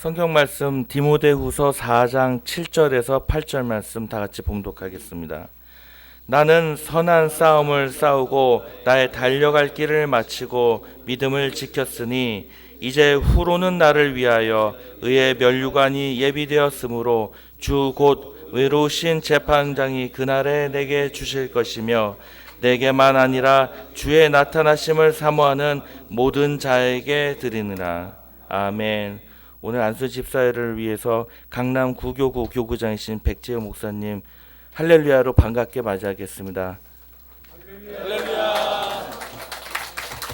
성경 말씀 디모데후서 4장 7절에서 8절 말씀 다 같이 봉독하겠습니다. 나는 선한 싸움을 싸우고 나의 달려갈 길을 마치고 믿음을 지켰으니 이제 후로는 나를 위하여 의의 면류관이 예비되었으므로 주 곧 외로우신 재판장이 그날에 내게 주실 것이며 내게만 아니라 주의 나타나심을 사모하는 모든 자에게 드리느라. 아멘. 오늘 안수 집사회를 위해서 강남 구교구 교구장이신 백재호 목사님 할렐루야로 반갑게 맞이하겠습니다.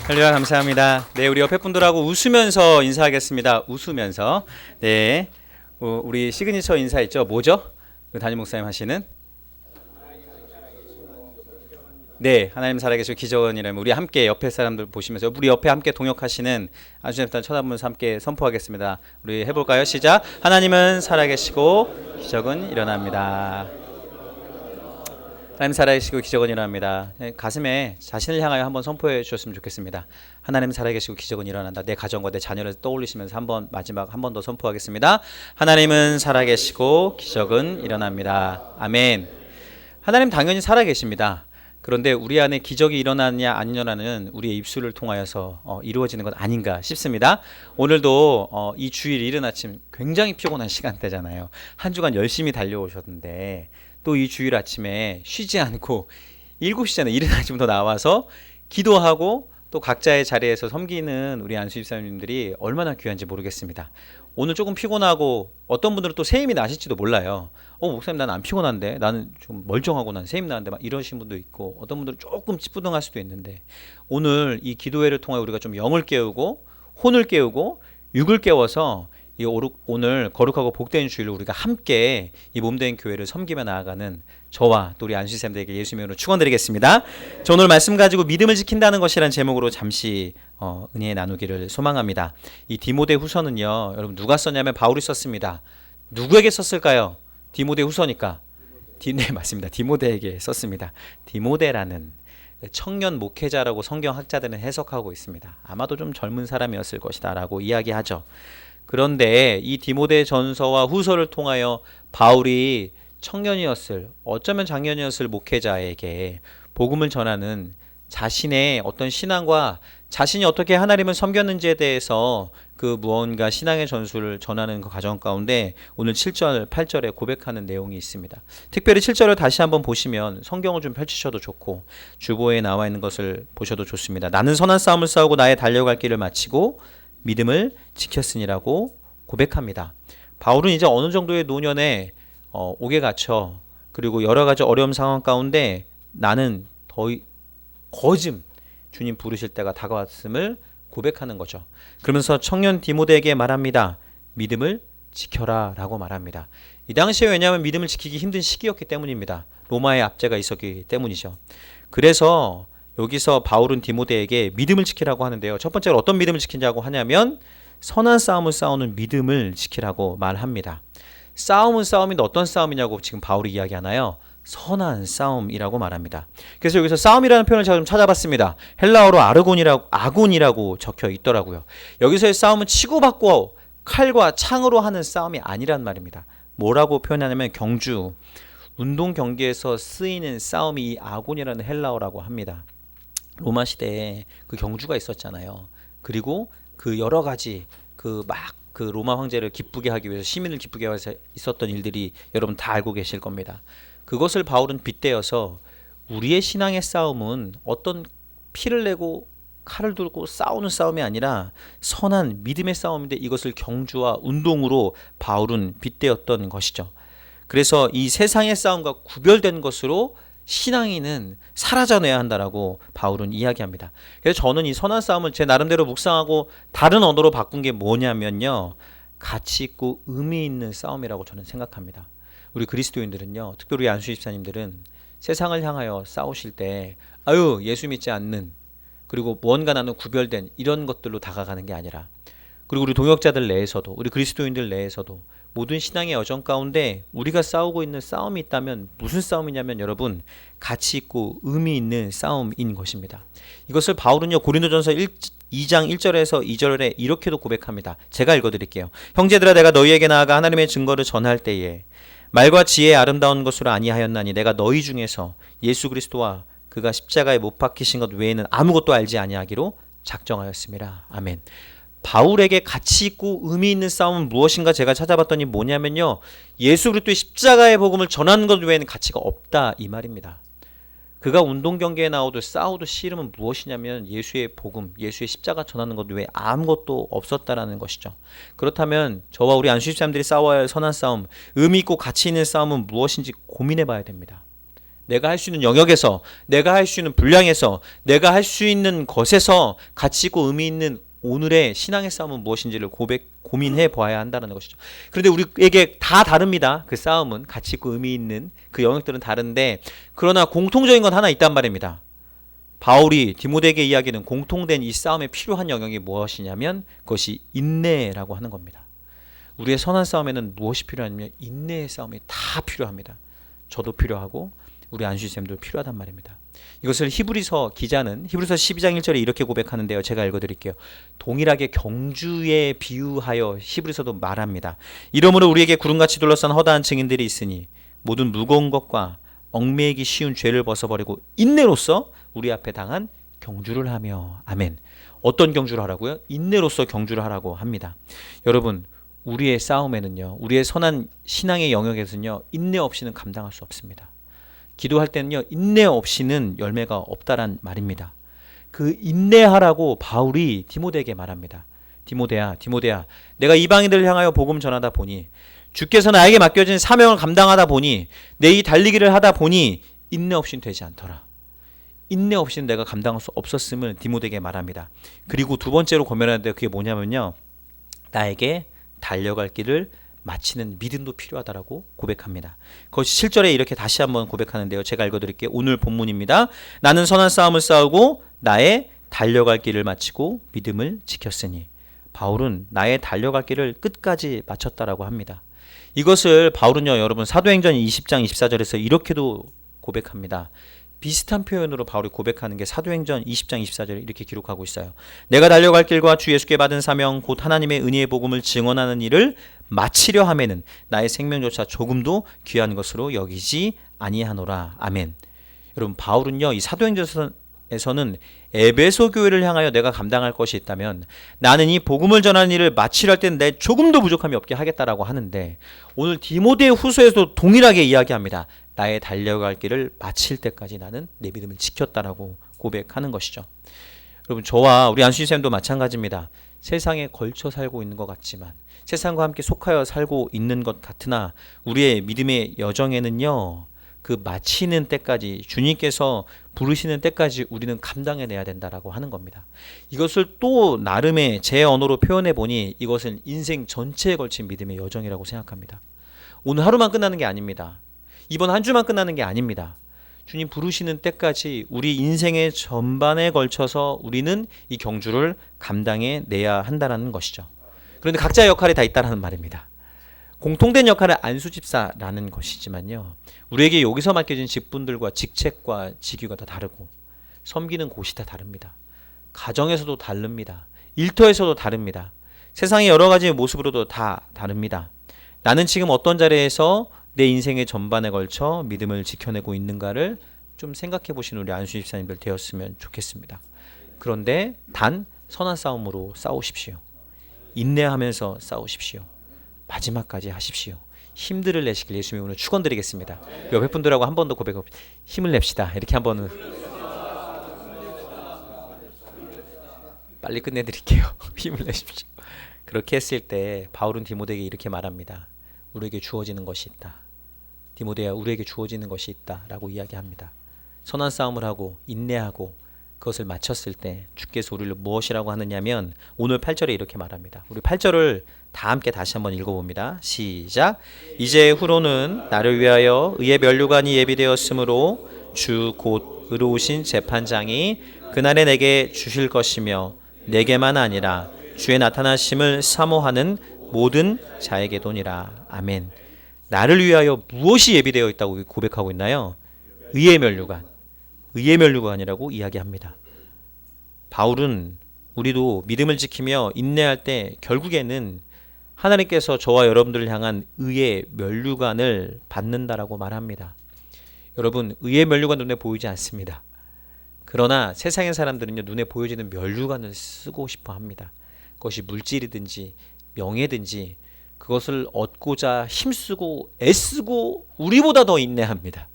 할렐루야, 감사합니다. 네, 우리 옆에 분들하고 웃으면서 인사하겠습니다. 웃으면서. 네, 우리 시그니처 인사 있죠? 뭐죠? 담임 목사님 하시는? 네, 하나님 살아계시고 기적은이라면 우리 함께 옆에 사람들 보시면서 우리 옆에 함께 동역하시는 안수님들 쳐다보면서 함께 선포하겠습니다. 우리 해볼까요? 시작. 하나님은 살아계시고 기적은 일어납니다. 하나님 살아계시고 기적은 일어납니다. 가슴에 자신을 향하여 한번 선포해 주셨으면 좋겠습니다. 하나님 살아계시고 기적은 일어난다. 내 가정과 내 자녀를 떠올리시면서 한번 마지막 한 번 더 선포하겠습니다. 하나님은 살아계시고 기적은 일어납니다. 아멘. 하나님 당연히 살아계십니다. 그런데 우리 안에 기적이 일어나느냐 안 일어나는 우리의 입술을 통하여서 이루어지는 것 아닌가 싶습니다. 오늘도 이 주일 이른 아침 굉장히 피곤한 시간대잖아요. 한 주간 열심히 달려오셨는데 또 이 주일 아침에 쉬지 않고 7시 전에 이른 아침부터 나와서 기도하고 또 각자의 자리에서 섬기는 우리 안수 집사님들이 얼마나 귀한지 모르겠습니다. 오늘 조금 피곤하고 어떤 분들은 또 세임이 나실지도 몰라요. 목사님 나는 안 피곤한데, 나는 좀 멀쩡하고 난 세임 나는데 막 이러신 분도 있고, 어떤 분들은 조금 찌뿌둥할 수도 있는데, 오늘 이 기도회를 통해 우리가 좀 영을 깨우고 혼을 깨우고 육을 깨워서 오늘 거룩하고 복된 주일로 우리가 함께 이 몸된 교회를 섬기며 나아가는 저와 또 우리 안수쌤들에게 예수님의 이름으로 축원드리겠습니다. 저 오늘 말씀 가지고 믿음을 지킨다는 것이라는 제목으로 잠시 은혜 나누기를 소망합니다. 이 디모데 후서는요, 여러분 누가 썼냐면 바울이 썼습니다. 누구에게 썼을까요? 디모데 후서니까. 네, 맞습니다. 디모데에게 썼습니다. 디모데라는 청년 목회자라고 성경 학자들은 해석하고 있습니다. 아마도 좀 젊은 사람이었을 것이다 라고 이야기하죠. 그런데 이 디모데 전서와 후서를 통하여 바울이 청년이었을, 어쩌면 장년이었을 목회자에게 복음을 전하는 자신의 어떤 신앙과 자신이 어떻게 하나님을 섬겼는지에 대해서 그 무언가 신앙의 전수를 전하는 그 과정 가운데 오늘 7절, 8절에 고백하는 내용이 있습니다. 특별히 7절을 다시 한번 보시면 성경을 좀 펼치셔도 좋고 주보에 나와 있는 것을 보셔도 좋습니다. 나는 선한 싸움을 싸우고 나의 달려갈 길을 마치고 믿음을 지켰으니라고 고백합니다. 바울은 이제 어느 정도의 노년에 옥에 갇혀 그리고 여러 가지 어려운 상황 가운데 나는 거짐 주님 부르실 때가 다가왔음을 고백하는 거죠. 그러면서 청년 디모데에게 말합니다. 믿음을 지켜라 라고 말합니다. 이 당시에 왜냐하면 믿음을 지키기 힘든 시기였기 때문입니다. 로마의 압제가 있었기 때문이죠. 그래서 여기서 바울은 디모데에게 믿음을 지키라고 하는데요. 첫 번째로 어떤 믿음을 지키냐고 하냐면 선한 싸움을 싸우는 믿음을 지키라고 말합니다. 싸움은 싸움인데 어떤 싸움이냐고 지금 바울이 이야기하나요? 선한 싸움이라고 말합니다. 그래서 여기서 싸움이라는 표현을 제가 좀 찾아봤습니다. 헬라어로 아군이라고 적혀 있더라고요. 여기서의 싸움은 치고받고 칼과 창으로 하는 싸움이 아니란 말입니다. 뭐라고 표현하냐면 경주, 운동 경기에서 쓰이는 싸움이 이 아군이라는 헬라어라고 합니다. 로마 시대에 그 경주가 있었잖아요. 그리고 그 여러 가지 그 로마 황제를 기쁘게 하기 위해서 시민을 기쁘게 하기 위해서 있었던 일들이 여러분 다 알고 계실 겁니다. 그것을 바울은 빗대어서 우리의 신앙의 싸움은 어떤 피를 내고 칼을 들고 싸우는 싸움이 아니라 선한 믿음의 싸움인데 이것을 경주와 운동으로 바울은 빗대었던 것이죠. 그래서 이 세상의 싸움과 구별된 것으로 신앙인은 사라져내야 한다라고 바울은 이야기합니다. 그래서 저는 이 선한 싸움을 제 나름대로 묵상하고 다른 언어로 바꾼 게 뭐냐면요, 가치 있고 의미 있는 싸움이라고 저는 생각합니다. 우리 그리스도인들은요, 특별히 우리 안수 집사님들은 세상을 향하여 싸우실 때 예수 믿지 않는, 그리고 무언가 나는 구별된 이런 것들로 다가가는 게 아니라, 그리고 우리 동역자들 내에서도, 우리 그리스도인들 내에서도 모든 신앙의 여정 가운데 우리가 싸우고 있는 싸움이 있다면 무슨 싸움이냐면 여러분, 가치 있고 의미 있는 싸움인 것입니다. 이것을 바울은요 고린도전서 2장 1절에서 2절에 이렇게도 고백합니다. 제가 읽어드릴게요. 형제들아, 내가 너희에게 나아가 하나님의 증거를 전할 때에 말과 지혜의 아름다운 것으로 아니하였나니 내가 너희 중에서 예수 그리스도와 그가 십자가에 못 박히신 것 외에는 아무것도 알지 아니하기로 작정하였습니다. 아멘. 바울에게 가치 있고 의미 있는 싸움은 무엇인가 제가 찾아봤더니 뭐냐면요, 예수 그리스도의 십자가의 복음을 전하는 것 외에는 가치가 없다, 이 말입니다. 그가 운동 경기에 나오도 싸우도 씨름은 무엇이냐면 예수의 복음, 예수의 십자가 전하는 것 외에 아무것도 없었다라는 것이죠. 그렇다면 저와 우리 안수 집사님들이 싸워야 할 선한 싸움, 의미 있고 가치 있는 싸움은 무엇인지 고민해 봐야 됩니다. 내가 할 수 있는 영역에서, 내가 할 수 있는 분량에서, 내가 할 수 있는 것에서 가치 있고 의미 있는 오늘의 신앙의 싸움은 무엇인지를 고민해 보아야 한다는 것이죠. 그런데 우리에게 다 다릅니다. 그 싸움은 가치 있고 의미 있는 그 영역들은 다른데, 그러나 공통적인 건 하나 있단 말입니다. 바울이 디모데에게 이야기는 공통된 이 싸움에 필요한 영역이 무엇이냐면 그것이 인내라고 하는 겁니다. 우리의 선한 싸움에는 무엇이 필요하냐면 인내의 싸움이 다 필요합니다. 저도 필요하고 우리 안수쌤도 필요하단 말입니다. 이것을 히브리서 기자는 히브리서 12장 1절에 이렇게 고백하는데요. 제가 읽어드릴게요. 동일하게 경주에 비유하여 히브리서도 말합니다. 이러므로 우리에게 구름같이 둘러싼 허다한 증인들이 있으니 모든 무거운 것과 얽매이기 쉬운 죄를 벗어버리고 인내로써 우리 앞에 당한 경주를 하며. 아멘. 어떤 경주를 하라고요? 인내로써 경주를 하라고 합니다. 여러분, 우리의 싸움에는요, 우리의 선한 신앙의 영역에서는요, 인내 없이는 감당할 수 없습니다. 기도할 때는요, 인내 없이는 열매가 없다란 말입니다. 그 인내하라고 바울이 디모데에게 말합니다. 디모데야, 내가 이방인들을 향하여 복음 전하다 보니, 주께서 나에게 맡겨진 사명을 감당하다 보니, 내 이 달리기를 하다 보니 인내 없이는 되지 않더라. 인내 없이는 내가 감당할 수 없었음을 디모데에게 말합니다. 그리고 두 번째로 고면하는데 그게 뭐냐면요, 나에게 달려갈 길을 마치는 믿음도 필요하다라고 고백합니다. 그것이 7절에 이렇게 다시 한번 고백하는데요. 제가 읽어드릴게요. 오늘 본문입니다. 나는 선한 싸움을 싸우고 나의 달려갈 길을 마치고 믿음을 지켰으니. 바울은 나의 달려갈 길을 끝까지 마쳤다라고 합니다. 이것을 바울은요, 여러분 사도행전 20장 24절에서 이렇게도 고백합니다. 비슷한 표현으로 바울이 고백하는 게 사도행전 20장 24절에 이렇게 기록하고 있어요. 내가 달려갈 길과 주 예수께 받은 사명 곧 하나님의 은혜의 복음을 증언하는 일을 마치려 하면은 나의 생명조차 조금도 귀한 것으로 여기지 아니하노라. 아멘. 여러분, 바울은요 이 사도행전에서는 에베소 교회를 향하여 내가 감당할 것이 있다면 나는 이 복음을 전하는 일을 마치려 할 때는 내 조금도 부족함이 없게 하겠다라고 하는데, 오늘 디모데 후서에서도 동일하게 이야기합니다. 나의 달려갈 길을 마칠 때까지 나는 내 믿음을 지켰다라고 고백하는 것이죠. 여러분, 저와 우리 안수님도 마찬가지입니다. 세상에 걸쳐 살고 있는 것 같지만, 세상과 함께 속하여 살고 있는 것 같으나 우리의 믿음의 여정에는요, 그 마치는 때까지, 주님께서 부르시는 때까지 우리는 감당해내야 된다라고 하는 겁니다. 이것을 또 나름의 제 언어로 표현해 보니 이것은 인생 전체에 걸친 믿음의 여정이라고 생각합니다. 오늘 하루만 끝나는 게 아닙니다. 이번 한 주만 끝나는 게 아닙니다. 주님 부르시는 때까지 우리 인생의 전반에 걸쳐서 우리는 이 경주를 감당해 내야 한다는 것이죠. 그런데 각자의 역할이 다 있다는 말입니다. 공통된 역할은 안수집사라는 것이지만요, 우리에게 여기서 맡겨진 직분들과 직책과 직위가 다 다르고 섬기는 곳이 다 다릅니다. 가정에서도 다릅니다. 일터에서도 다릅니다. 세상의 여러 가지 모습으로도 다 다릅니다. 나는 지금 어떤 자리에서 내 인생의 전반에 걸쳐 믿음을 지켜내고 있는가를 좀 생각해 보시는 우리 안수 집사님들 되었으면 좋겠습니다. 그런데 단 선한 싸움으로 싸우십시오. 인내하면서 싸우십시오. 마지막까지 하십시오. 힘들을 내시길 예수님의 이름으로 축원드리겠습니다. 옆에 분들하고 한 번 더 고백해 봅시다. 힘을 냅시다. 이렇게 한 번은 빨리 끝내드릴게요. 힘을 내십시오. 그렇게 했을 때 바울은 디모데에게 이렇게 말합니다. 우리에게 주어지는 것이 있다. 디모데야, 우리에게 주어지는 것이 있다 라고 이야기합니다. 선한 싸움을 하고 인내하고 그것을 마쳤을 때 주께서 우리를 무엇이라고 하느냐면 오늘 8절에 이렇게 말합니다. 우리 8절을 다 함께 다시 한번 읽어봅니다. 시작. 이제 후로는 나를 위하여 의의 면류관이 예비되었으므로 주 곧 의로우신 재판장이 그날에 내게 주실 것이며 내게만 아니라 주의 나타나심을 사모하는 모든 자에게도니라. 아멘. 나를 위하여 무엇이 예비되어 있다고 고백하고 있나요? 의의 면류관. 의의 면류관이라고 이야기합니다. 바울은 우리도 믿음을 지키며 인내할 때 결국에는 하나님께서 저와 여러분들을 향한 의의 면류관을 받는다라고 말합니다. 여러분, 의의 면류관 눈에 보이지 않습니다. 그러나 세상의 사람들은요, 눈에 보여지는 면류관을 쓰고 싶어 합니다. 그것이 물질이든지 명예든지 그것을 얻고자 힘쓰고 애쓰고 우리보다 더 인내합니다.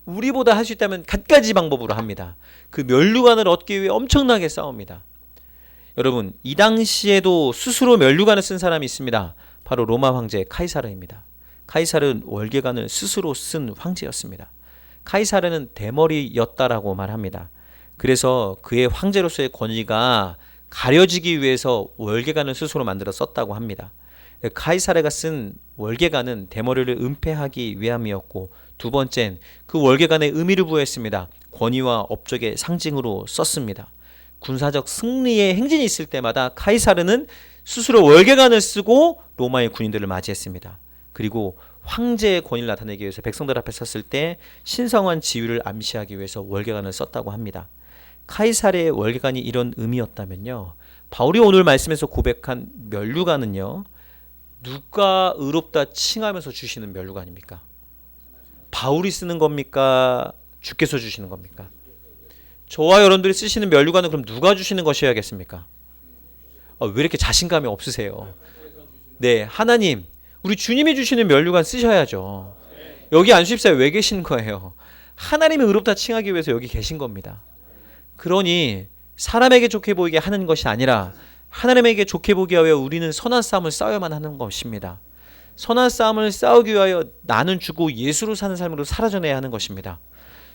우리보다 할 수 있다면 갖가지 방법으로 합니다. 그 면류관을 얻기 위해 엄청나게 싸웁니다. 여러분, 이 당시에도 스스로 면류관을 쓴 사람이 있습니다. 바로 로마 황제 카이사르입니다. 카이사르는 월계관을 스스로 쓴 황제였습니다. 카이사르는 대머리였다라고 말합니다. 그래서 그의 황제로서의 권위가 가려지기 위해서 월계관을 스스로 만들어 썼다고 합니다. 카이사르가 쓴 월계관은 대머리를 은폐하기 위함이었고, 두 번째는 그 월계관에 의미를 부여했습니다. 권위와 업적의 상징으로 썼습니다. 군사적 승리의 행진이 있을 때마다 카이사르는 스스로 월계관을 쓰고 로마의 군인들을 맞이했습니다. 그리고 황제의 권위를 나타내기 위해서 백성들 앞에 섰을 때 신성한 지위를 암시하기 위해서 월계관을 썼다고 합니다. 카이사르의 월계관이 이런 의미였다면요, 바울이 오늘 말씀에서 고백한 면류관은요, 누가 의롭다 칭하면서 주시는 면류관입니까? 바울이 쓰는 겁니까? 주께서 주시는 겁니까? 저와 여러분들이 쓰시는 면류관은 그럼 누가 주시는 것이어야겠습니까? 왜 이렇게 자신감이 없으세요? 네, 하나님, 우리 주님이 주시는 면류관 쓰셔야죠. 여기 안수집사에 왜 계신 거예요? 하나님이 의롭다 칭하기 위해서 여기 계신 겁니다. 그러니 사람에게 좋게 보이게 하는 것이 아니라 하나님에게 좋게 보기 위하여 우리는 선한 싸움을 싸워야만 하는 것입니다. 선한 싸움을 싸우기 위하여 나는 죽고 예수로 사는 삶으로 사라져내야 하는 것입니다.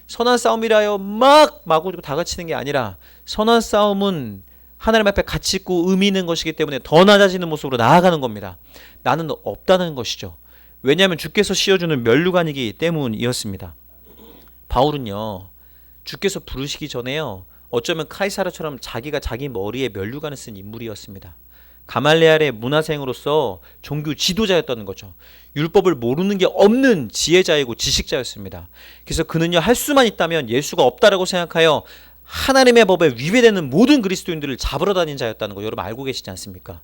선한 싸움이라 하여 막 마구 다그치는 게 아니라 선한 싸움은 하나님 앞에 가치 있고 의미 있는 것이기 때문에 더 낮아지는 모습으로 나아가는 겁니다. 나는 없다는 것이죠. 왜냐하면 주께서 씌워주는 면류관이기 때문이었습니다. 바울은요, 주께서 부르시기 전에요, 어쩌면 카이사르처럼 자기가 자기 머리에 면류관을 쓴 인물이었습니다. 가말레알의 문화생으로서 종교 지도자였다는 거죠. 율법을 모르는 게 없는 지혜자이고 지식자였습니다. 그래서 그는요, 할 수만 있다면 예수가 없다라고 생각하여 하나님의 법에 위배되는 모든 그리스도인들을 잡으러 다닌 자였다는 거 여러분 알고 계시지 않습니까?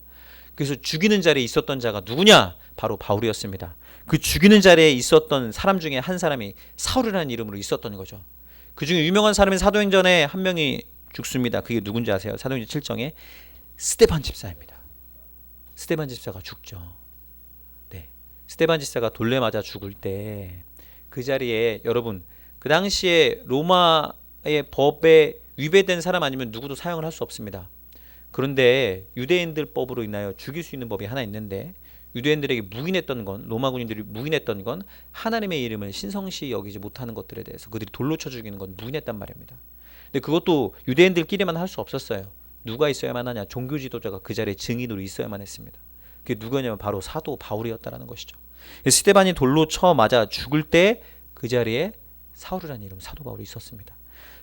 그래서 죽이는 자리에 있었던 자가 누구냐? 바로 바울이었습니다. 그 죽이는 자리에 있었던 사람 중에 한 사람이 사울이라는 이름으로 있었던 거죠. 그 중에 유명한 사람이 사도행전에 한 명이 죽습니다. 그게 누군지 아세요? 사도행전 7장에 스데반 집사입니다. 스데반 집사가 죽죠. 네, 스데반 집사가 돌레 맞아 죽을 때 그 자리에 여러분, 그 당시에 로마의 법에 위배된 사람 아니면 누구도 사용을 할 수 없습니다. 그런데 유대인들 법으로 인하여 죽일 수 있는 법이 하나 있는데, 유대인들에게 묵인했던 건, 로마 군인들이 묵인했던 건 하나님의 이름을 신성시 여기지 못하는 것들에 대해서 그들이 돌로 쳐 죽이는 건 묵인했단 말입니다. 근데 그것도 유대인들끼리만 할 수 없었어요. 누가 있어야만 하냐? 종교 지도자가 그 자리에 증인으로 있어야만 했습니다. 그게 누구냐면 바로 사도 바울이었다라는 것이죠. 스데반이 돌로 쳐 맞아 죽을 때 그 자리에 사울이라는 이름, 사도 바울이 있었습니다.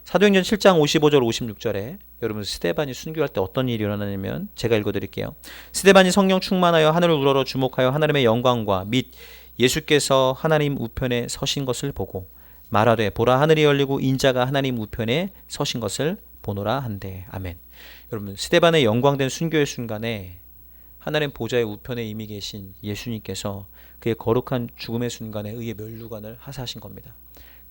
사도행전 7장 55절 56절에 여러분, 스데반이 순교할 때 어떤 일이 일어나냐면, 제가 읽어드릴게요. 스데반이 성령 충만하여 하늘을 우러러 주목하여 하나님의 영광과 및 예수께서 하나님 우편에 서신 것을 보고 말하되, 보라, 하늘이 열리고 인자가 하나님 우편에 서신 것을 보노라 한대. 아멘. 여러분, 스데반의 영광된 순교의 순간에 하나님 보좌의 우편에 이미 계신 예수님께서 그의 거룩한 죽음의 순간에 의의 면류관을 하사하신 겁니다.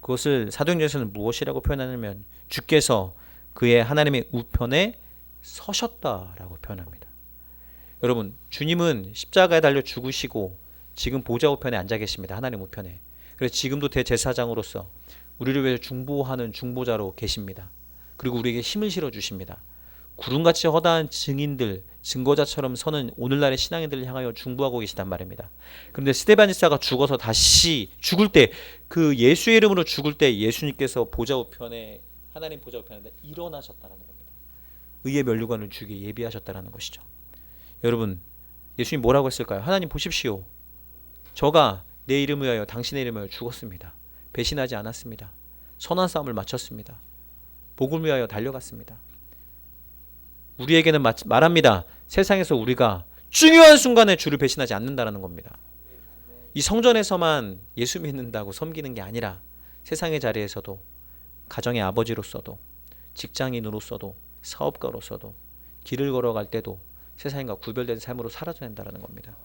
그것을 사도행전에서는 무엇이라고 표현하냐면, 주께서 그의 하나님의 우편에 서셨다라고 표현합니다. 여러분, 주님은 십자가에 달려 죽으시고 지금 보좌 우편에 앉아 계십니다. 하나님 우편에. 그래서 지금도 대제사장으로서 우리를 위해 중보하는 중보자로 계십니다. 그리고 우리에게 힘을 실어 주십니다. 구름같이 허다한 증인들, 증거자처럼 서는 오늘날의 신앙인들을 향하여 중보하고 계시단 말입니다. 그런데 스데반 집사가 죽어서 다시 죽을 때, 그 예수의 이름으로 죽을 때 예수님께서 보좌 우편에, 하나님 보좌 우편에 일어나셨다라는 겁니다. 의의 면류관을 주기에 예비하셨다라는 것이죠. 여러분, 예수님 뭐라고 했을까요? 하나님 보십시오. 저가 내 이름을 위하여, 당신의 이름을 위하여 죽었습니다. 배신하지 않았습니다. 선한 싸움을 마쳤습니다. 복을 위하여 달려갔습니다. 우리에게는 말합니다. 세상에서 우리가 중요한 순간에 주를 배신하지 않는다는 겁니다. 이 성전에서만 예수 믿는다고 섬기는 게 아니라 세상의 자리에서도, 가정의 아버지로서도, 직장인으로서도, 사업가로서도, 길을 걸어갈 때도 세상과 구별된 삶으로 살아야 된다는 겁니다.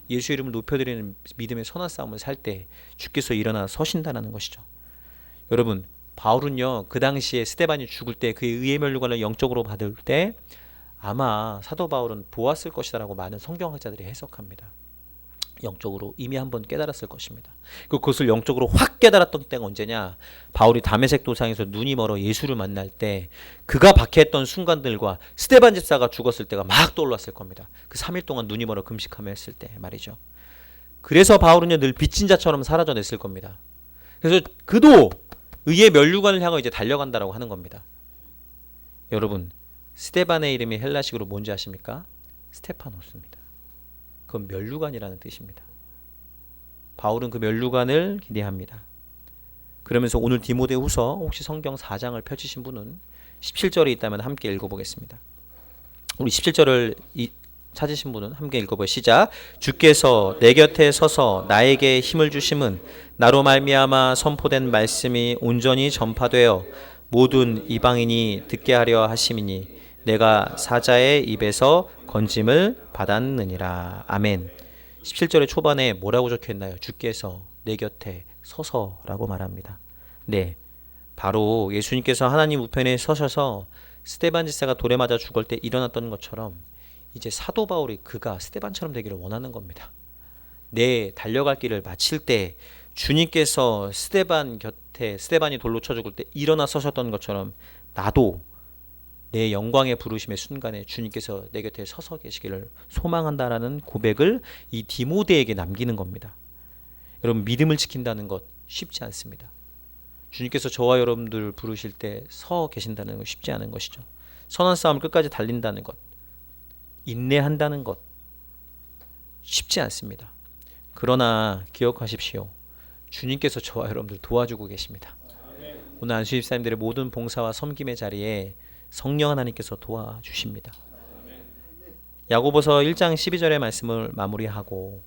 예수 이름을 높여드리는 믿음의 선한 싸움을 살 때 주께서 일어나 서신다는 것이죠. 여러분, 바울은요, 그 당시에 스데반이 죽을 때 그의 의의 면류관을 영적으로 받을 때 아마 사도 바울은 보았을 것이다라고 많은 성경학자들이 해석합니다. 영적으로 이미 한번 깨달았을 것입니다. 그것을 영적으로 확 깨달았던 때가 언제냐? 바울이 다메섹 도상에서 눈이 멀어 예수를 만날 때 그가 박해했던 순간들과 스데반 집사가 죽었을 때가 막 떠올랐을 겁니다. 그 3일 동안 눈이 멀어 금식하며 했을 때 말이죠. 그래서 바울은요, 늘 빚진 자처럼 사라져냈을 겁니다. 그래서 그도 의의 면류관을 향해 이제 달려간다라고 하는 겁니다. 여러분, 스데반의 이름이 헬라식으로 뭔지 아십니까? 스테파노스입니다. 그건 면류관이라는 뜻입니다. 바울은 그 면류관을 기대합니다. 그러면서 오늘 디모데후서 혹시 성경 4장을 펼치신 분은 17절에 있다면 함께 읽어보겠습니다. 우리 17절을 찾으신 분은 함께 읽어보요. 시작. 주께서 내 곁에 서서 나에게 힘을 주심은 나로 말미암아 선포된 말씀이 온전히 전파되어 모든 이방인이 듣게 하려 하심이니 내가 사자의 입에서 건짐을 받았느니라. 아멘. 17절의 초반에 뭐라고 적혀있나요? 주께서 내 곁에 서서라고 말합니다. 네, 바로 예수님께서 하나님 우편에 서셔서 스데반 집사가 돌에 맞아 죽을 때 일어났던 것처럼 이제 사도 바울이 그가 스데반처럼 되기를 원하는 겁니다. 내 달려갈 길을 마칠 때 주님께서 스데반 곁에, 스데반이 돌로 쳐 죽을 때 일어나 서셨던 것처럼 나도 내 영광의 부르심의 순간에 주님께서 내 곁에 서서 계시기를 소망한다라는 고백을 이 디모데에게 남기는 겁니다. 여러분, 믿음을 지킨다는 것 쉽지 않습니다. 주님께서 저와 여러분들 부르실 때 서 계신다는 건 쉽지 않은 것이죠. 선한 싸움을 끝까지 달린다는 것, 인내한다는 것 쉽지 않습니다. 그러나 기억하십시오. 주님께서 저와 여러분들 도와주고 계십니다. 오늘 안수 집사님들의 모든 봉사와 섬김의 자리에 성령 하나님께서 도와주십니다. 야고보서 1장 12절의 말씀을 마무리하고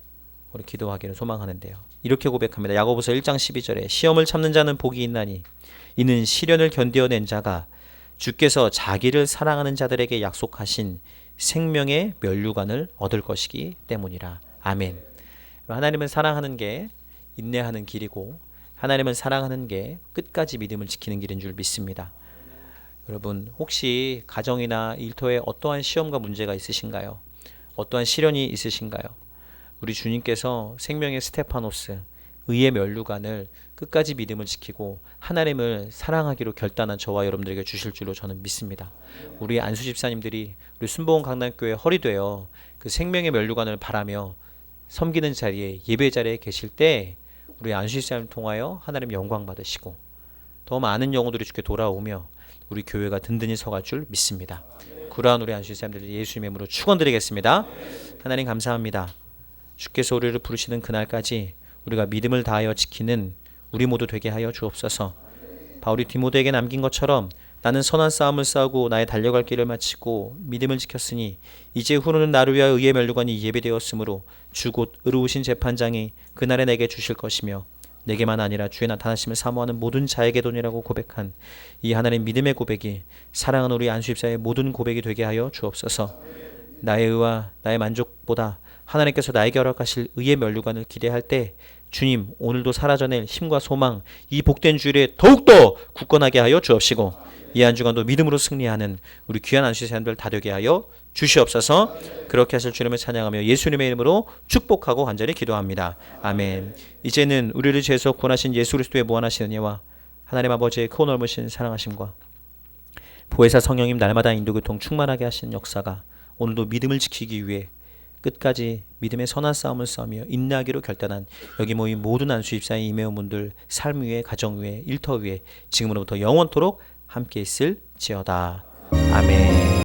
우리 기도하기를 소망하는데요. 이렇게 고백합니다. 야고보서 1장 12절에 시험을 참는 자는 복이 있나니 이는 시련을 견디어낸 자가 주께서 자기를 사랑하는 자들에게 약속하신 생명의 면류관을 얻을 것이기 때문이라. 아멘. 하나님은 사랑하는 게 인내하는 길이고 하나님은 사랑하는 게 끝까지 믿음을 지키는 길인 줄 믿습니다. 여러분, 혹시 가정이나 일터에 어떠한 시험과 문제가 있으신가요? 어떠한 시련이 있으신가요? 우리 주님께서 생명의 스테파노스, 의의 면류관을 끝까지 믿음을 지키고 하나님을 사랑하기로 결단한 저와 여러분들에게 주실 줄로 저는 믿습니다. 우리 안수 집사님들이 우리 순복음 강남교회 허리되어 그 생명의 면류관을 바라며 섬기는 자리에, 예배 자리에 계실 때 우리 안수 집사님을 통하여 하나님 영광 받으시고 더 많은 영혼들이 주께 돌아오며 우리 교회가 든든히 서갈 줄 믿습니다. 그러한 우리 안수 집사님들 예수님의 이름으로 축원드리겠습니다. 하나님 감사합니다. 주께서 우리를 부르시는 그날까지 우리가 믿음을 다하여 지키는 우리 모두 되게 하여 주옵소서. 바울이 디모데에게 남긴 것처럼 나는 선한 싸움을 싸우고 나의 달려갈 길을 마치고 믿음을 지켰으니 이제 후로는 나를 위하여 의의 면류관이 예비되었으므로 주 곧 의로우신 재판장이 그날에 내게 주실 것이며 내게만 아니라 주의 나타나심을 사모하는 모든 자에게도니라고 고백한 이 하나님 믿음의 고백이 사랑하는 우리 안수집사의 모든 고백이 되게 하여 주옵소서. 나의 의와 나의 만족보다 하나님께서 나에게 허락하실 의의 면류관을 기대할 때 주님 오늘도 사라져낼 힘과 소망, 이 복된 주일에 더욱더 굳건하게 하여 주옵시고 이 한 주간도 믿음으로 승리하는 우리 귀한 안수집사님들 다 되게 하여 주시옵소서. 그렇게 하실 주님을 찬양하며 예수님의 이름으로 축복하고 간절히 기도합니다. 아멘. 이제는 우리를 죄에서 구원하신 예수 그리스도의 무한하신 은혜와 하나님 아버지의 크고 넓으신 사랑하심과 보혜사 성령님 날마다 인도교통 충만하게 하시는 역사가 오늘도 믿음을 지키기 위해 끝까지 믿음의 선한 싸움을 싸우며 인내하기로 결단한 여기 모인 모든 안수집사의 임해온 분들 삶 위에, 가정 위에, 일터 위에 지금으로부터 영원토록 함께 있을지어다. 아멘.